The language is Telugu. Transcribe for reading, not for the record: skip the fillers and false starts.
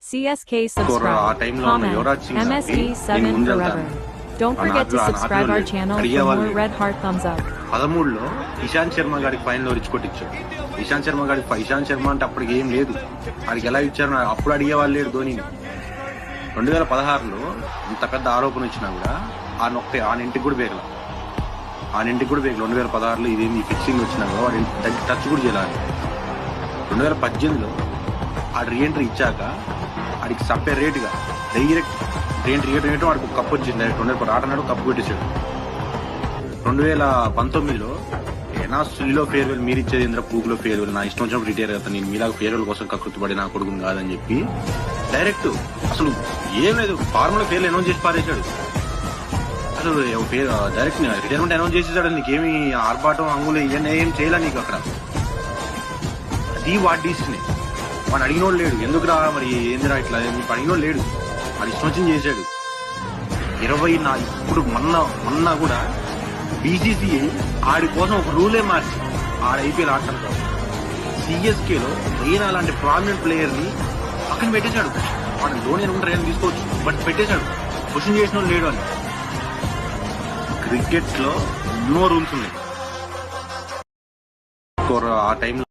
CSK ఆ subscribe, టైంలో ఉన్న comment, యువరాజ్ సింగ్ నేను MSD7 ముందెళ్తాను. forever. Don't ఆ forget to నాట్లో subscribe our channel for అడిగేవాళ్ళు more red heart thumbs up. 13లో Ishant Sharma గారికి ఫైనల్ ఓవర్ ఇచ్చి కొట్టించాడు. ఇషాంత్ శర్మ అంటే అప్పటికి ఏం లేదు, వాడికి ఎలా ఇచ్చారు అప్పుడు అడిగేవాళ్ళు లేడు ధోనిని. 2016లో ఇంత పెద్ద ఆరోపణ వచ్చినా కూడా ఆనింటికి కూడా పేరు 2016లో ఇదేంది ఫిక్సింగ్ వచ్చినా కూడా వాడి టచ్ కూడా చేయాలి. 2018లో ఆ రీఎంట్రీ ఇచ్చాక వాడికి సపరేట్గా డైరెక్ట్ రీఎంట్రీ ఇవ్వడం వాడికి కప్పు వచ్చింది. డైరెక్ట్ ఆటనాడు కప్పు కొట్టేశాడు. 2019లో నా సులిలో ఫేర్వెల్ మీరు ఇచ్చేది ఇంద్ర పూగులో ఫేర్వెల్, నా ఇష్టం వచ్చినప్పుడు రిటైర్ అవుతాను, నేను మీలాగా ఫేర్వెల్ కోసం కకృతిపడి నా కొడుకుని కాదని చెప్పి డైరెక్ట్ అసలు ఏం లేదు ఫార్ములా ఫేర్లు అనౌన్స్ చేసి పారేశాడు. అసలు డైరెక్ట్ రిటైర్మెంట్ అనౌన్స్ చేసేసాడు. నీకేమి ఆర్భాటం అంగులు ఇవన్నీ ఏం చేయలే నీకు అక్కడ. అది వాడి డీసీనే, వాడు అడిగినోడు లేడు. ఎందుకురా మరి ఏందిరా ఇట్లా అడిగినోడు లేడు, వాడు ఇష్టం వచ్చింది చేశాడు. 24 ఇప్పుడు మొన్న కూడా బీసీసీఐ ఆడి కోసం ఒక రూలే మార్చి ఆడ ఐపీఎల్ ఆడతారు కాదు. సిఎస్కేలో మెయిన్ అలాంటి ప్రామినెంట్ ప్లేయర్ ని పక్కన పెట్టేశాడు. వాడు ధోని ఉంటారు ఏం తీసుకోవచ్చు, బట్ పెట్టేశాడు. క్వశ్చన్ చేసిన వాళ్ళు లేడు అని. క్రికెట్ లో ఎన్నో రూల్స్ ఉన్నాయి. ఆ టైంలో